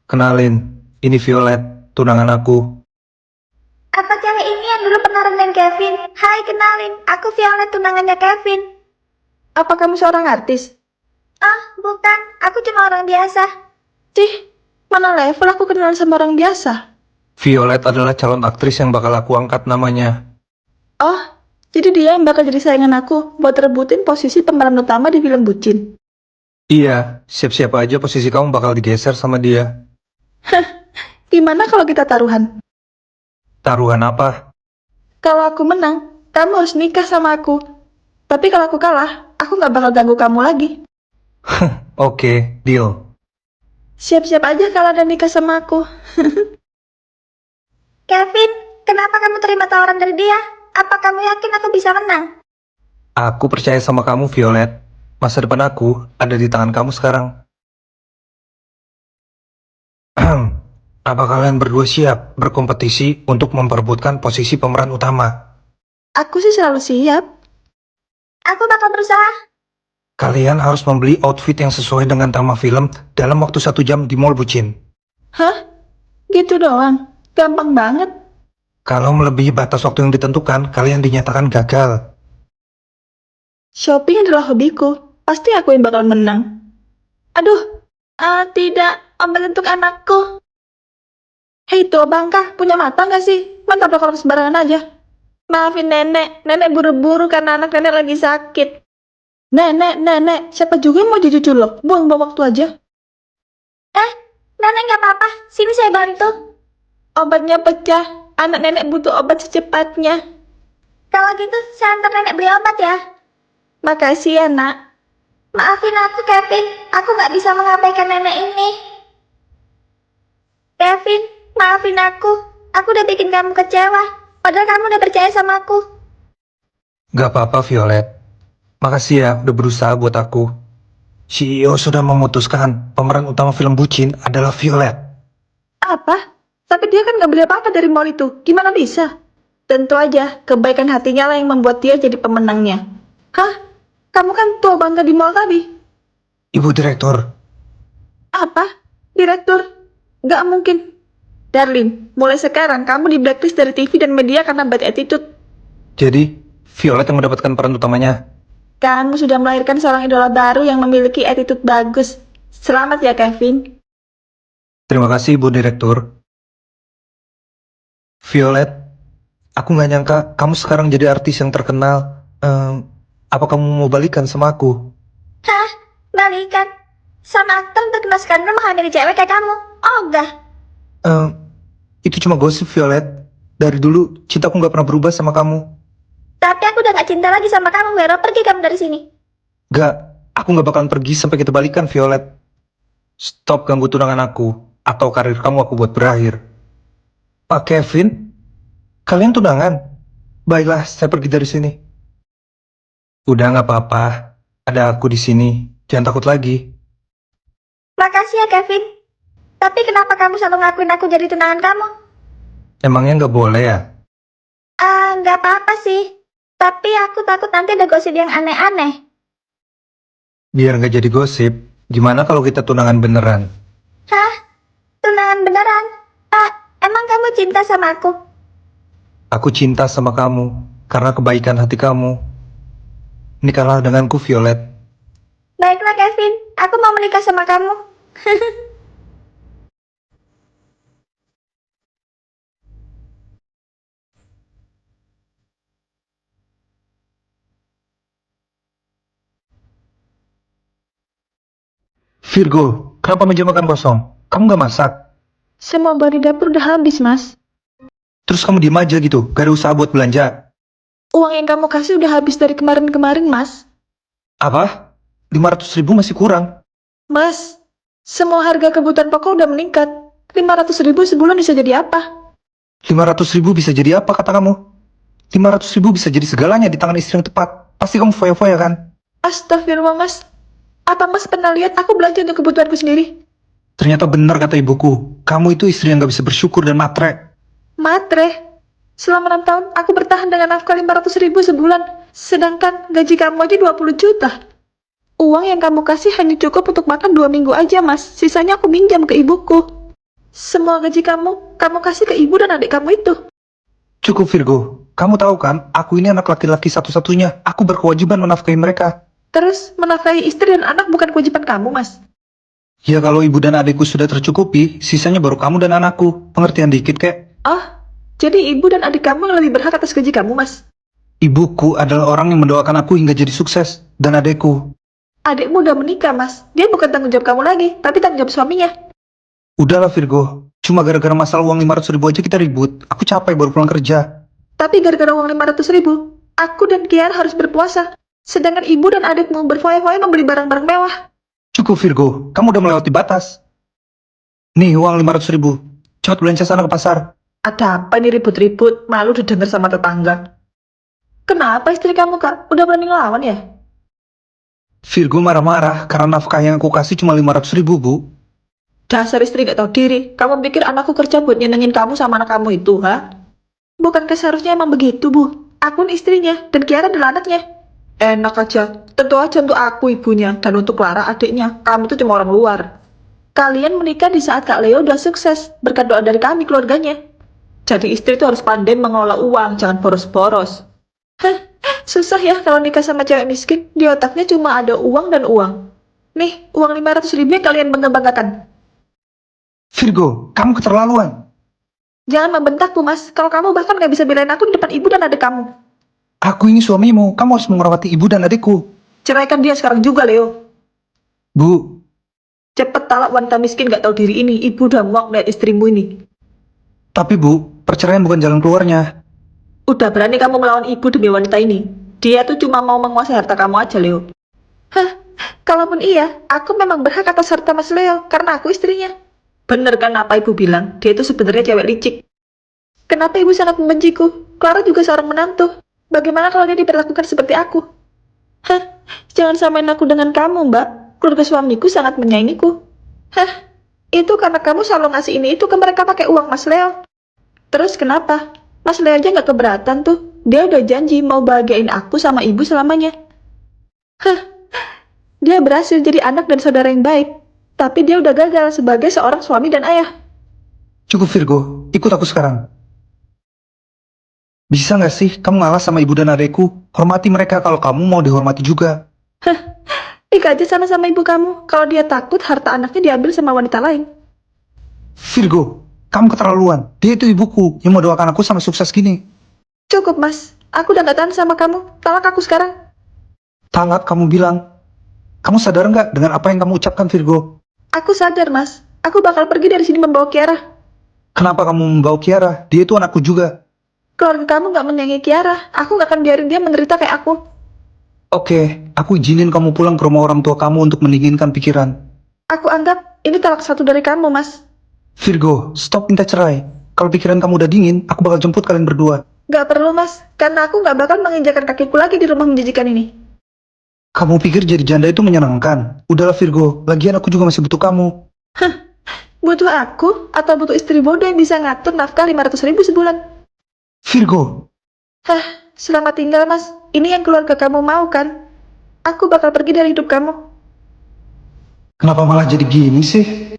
Kenalin, ini Violet, tunangan aku. Apa cewek ini yang dulu pernah rendahin Kevin? Hai, kenalin, aku Violet, tunangannya Kevin. Apa kamu seorang artis? Ah, bukan, aku cuma orang biasa. Cih, mana level aku kenal sama orang biasa? Violet adalah calon aktris yang bakal aku angkat namanya. Oh, jadi dia yang bakal jadi saingan aku buat rebutin posisi pemeran utama di film Bucin. Iya, siap-siap aja posisi kamu bakal digeser sama dia. Gimana kalau kita taruhan? Taruhan apa? Kalau aku menang, kamu harus nikah sama aku. Tapi kalau aku kalah, aku nggak bakal ganggu kamu lagi. Oke, deal. Siap-siap aja kalau ada nikah sama aku. Kevin, kenapa kamu terima tawaran dari dia? Apa kamu yakin aku bisa menang? Aku percaya sama kamu, Violet. Masa depan aku ada di tangan kamu sekarang. Apa kalian berdua siap berkompetisi untuk memperebutkan posisi pemeran utama? Aku sih selalu siap. Aku bakal berusaha. Kalian harus membeli outfit yang sesuai dengan tema film dalam waktu 1 jam di Mall Bucin. Hah? Gitu doang? Gampang banget. Kalau melebihi batas waktu yang ditentukan, kalian dinyatakan gagal. Shopping adalah hobiku. Pasti aku yang bakal menang. Aduh, tidak. Obat untuk anakku. Hei tuh bangka, punya mata nggak sih? Mantap kalau sembarangan aja. Maafin nenek buru-buru karena anak nenek lagi sakit. Nenek, siapa juga yang mau jadi culok? Buang-buang waktu aja. Nenek nggak apa-apa, sini saya bantu. Obatnya pecah, anak nenek butuh obat secepatnya. Kalau gitu, saya antar nenek beli obat ya. Makasih ya nak. Maafin aku, Kevin. Aku nggak bisa mengabaikan nenek ini. Kevin, maafin aku. Aku udah bikin kamu kecewa. Padahal kamu udah percaya sama aku. Gak apa-apa, Violet. Makasih ya udah berusaha buat aku. CEO sudah memutuskan pemeran utama film Bucin adalah Violet. Apa? Tapi dia kan nggak beli apa-apa dari mall itu. Gimana bisa? Tentu aja, kebaikan hatinya lah yang membuat dia jadi pemenangnya. Hah? Kamu kan tua bangga di mall tadi. Ibu Direktur, Apa? Direktur? Nggak mungkin. Darling, mulai sekarang kamu di blacklist dari TV dan media karena bad attitude. jadi Violet yang mendapatkan peran utamanya. Kamu sudah melahirkan seorang idola baru yang memiliki attitude bagus. Selamat ya, Kevin. Terima kasih, Ibu Direktur. Violet, aku nggak nyangka kamu sekarang jadi artis yang terkenal. Apa kamu mau balikan sama aku? Hah? Balikan? Sama aktor terkenal skandal menghamili cewek kayak kamu? Ogah. Itu cuma gosip, Violet. Dari dulu, cintaku nggak pernah berubah sama kamu. Tapi aku udah gak cinta lagi sama kamu, Vero. Pergi kamu dari sini. Gak, aku nggak bakalan pergi sampai kita balikan, Violet. Stop ganggu tunangan aku, atau karir kamu aku buat berakhir. Pak Kevin, kalian tunangan? Baiklah, saya pergi dari sini. Udah nggak apa-apa, ada aku di sini. Jangan takut lagi. Makasih ya, Kevin. Tapi kenapa kamu selalu ngakuin aku jadi tunangan kamu? Emangnya nggak boleh ya? Nggak apa-apa sih. Tapi aku takut nanti ada gosip yang aneh-aneh. Biar nggak jadi gosip, gimana kalau kita tunangan beneran? Hah? Tunangan beneran? Emang kamu cinta sama aku? Aku cinta sama kamu, karena kebaikan hati kamu. Nikahlah denganku, Violet. Baiklah, Kevin. Aku mau menikah sama kamu. Virgo, kenapa meja makan kosong? Kamu nggak masak? Semua bahan di dapur udah habis, Mas. Terus kamu diem aja gitu, gak ada usaha buat belanja. Uang yang kamu kasih udah habis dari kemarin-kemarin, Mas. Apa? 500.000 masih kurang. Mas, semua harga kebutuhan pokok udah meningkat. 500.000 sebulan bisa jadi apa? 500.000 bisa jadi apa kata kamu? 500.000 bisa jadi segalanya di tangan istri yang tepat. Pasti kamu foya-foya kan? Astagfirullah, Mas. Apa Mas pernah lihat aku belanja untuk kebutuhanku sendiri? Ternyata benar kata ibuku. Kamu itu istri yang gak bisa bersyukur dan matre. Matre. Selama 6 tahun, aku bertahan dengan nafkah 500.000 sebulan. Sedangkan gaji kamu aja 20 juta. Uang yang kamu kasih hanya cukup untuk makan 2 minggu aja, Mas. Sisanya aku minjam ke ibuku. Semua gaji kamu kasih ke ibu dan adik kamu itu. Cukup Virgo, kamu tahu kan, aku ini anak laki-laki satu-satunya. Aku berkewajiban menafkahi mereka. Terus menafkahi istri dan anak bukan kewajiban kamu, Mas. Ya kalau ibu dan adikku sudah tercukupi, sisanya baru kamu dan anakku. Pengertian dikit kek. Oh, jadi ibu dan adik kamu yang lebih berhak atas gaji kamu, Mas. Ibuku adalah orang yang mendoakan aku hingga jadi sukses. Dan adekku. Adikmu udah menikah, Mas. Dia bukan tanggung jawab kamu lagi, tapi tanggung jawab suaminya. Udahlah Virgo, cuma gara-gara masalah uang 500 ribu aja kita ribut. Aku capek baru pulang kerja. Tapi gara-gara uang 500 ribu, aku dan Kiara harus berpuasa. Sedangkan ibu dan adikmu berfoya-foya membeli barang-barang mewah. Cukup Virgo, kamu udah melewati batas. Nih uang 500 ribu. Cepat belanja sana ke pasar. Ada apa nih ribut-ribut? Malu didengar sama tetangga. Kenapa istri kamu, Kak? Udah berani ngelawan ya? Virgo marah-marah karena nafkah yang aku kasih cuma 500 ribu, Bu. Dasar istri gak tahu diri. Kamu pikir anakku kerja buat nyenengin kamu sama anak kamu itu, ha? Bukankah seharusnya emang begitu, Bu? Aku istrinya, dan Kiara adalah anaknya. Enak aja. Tentu aja untuk aku ibunya, dan untuk Clara adiknya. Kamu tuh cuma orang luar. Kalian menikah di saat Kak Leo udah sukses, berkat doa dari kami keluarganya. Jadi istri itu harus pandai mengelola uang, jangan boros-boros. Hah, susah ya kalau nikah sama cewek miskin. Di otaknya cuma ada uang dan uang. Nih, uang 500 ribu yang kalian bangga-banggakan. Virgo, kamu keterlaluan. Jangan membentakku, Mas. Kalau kamu bahkan gak bisa belain aku di depan ibu dan adik kamu. Aku ini suamimu, kamu harus merawati ibu dan adikku. Ceraikan dia sekarang juga, Leo. Bu, Cepet talak wanita miskin gak tahu diri ini. Ibu udah muak lihat istrimu ini. tapi Bu, perceraian bukan jalan keluarnya. Udah berani kamu melawan ibu demi wanita ini. Dia tuh cuma mau menguasai harta kamu aja, Leo. Hah, kalaupun iya, aku memang berhak atas harta Mas Leo, karena aku istrinya. Bener kan apa ibu bilang, dia itu sebenarnya cewek licik. Kenapa ibu sangat membenciku? Clara juga seorang menantu. Bagaimana kalau dia diperlakukan seperti aku? Hah, jangan samain aku dengan kamu, Mbak. Keluarga suamiku sangat menyayangiku. Hah, itu karena kamu selalu ngasih ini itu ke mereka pakai uang Mas Leo. Terus kenapa? Mas Leo aja nggak keberatan tuh. Dia udah janji mau bahagiain aku sama ibu selamanya. Hah, dia berhasil jadi anak dan saudara yang baik. Tapi dia udah gagal sebagai seorang suami dan ayah. Cukup Virgo, ikut aku sekarang. Bisa nggak sih kamu ngalah sama ibu dan adekku? Hormati mereka kalau kamu mau dihormati juga. Nikah aja sana sama ibu kamu. Kalau dia takut harta anaknya diambil sama wanita lain. Virgo, kamu keterlaluan. Dia itu ibuku yang mau doakan aku sama sukses gini. Cukup, Mas. Aku udah gak tahan sama kamu. Talak aku sekarang. Talak kamu bilang. Kamu sadar nggak dengan apa yang kamu ucapkan Virgo? Aku sadar, Mas. Aku bakal pergi dari sini membawa Kiara. Kenapa kamu membawa Kiara? Dia itu anakku juga. Keluarga kamu gak menyayangi Kiara. Aku gak akan biarin dia menderita kayak aku. Oke, aku izinin kamu pulang ke rumah orang tua kamu untuk mendinginkan pikiran. Aku anggap ini talak satu dari kamu, Mas. Virgo, stop minta cerai. Kalau pikiran kamu udah dingin, aku bakal jemput kalian berdua. Gak perlu, Mas. Karena aku gak bakal menginjakan kakiku lagi di rumah menjijikan ini. Kamu pikir jadi janda itu menyenangkan? Udahlah Virgo, lagian aku juga masih butuh kamu. Butuh aku atau butuh istri bodoh yang bisa ngatur nafkah 500 ribu sebulan? Virgo, Hah, selamat tinggal, Mas. Ini yang keluarga kamu mau, kan? Aku bakal pergi dari hidup kamu. kenapa malah jadi gini sih?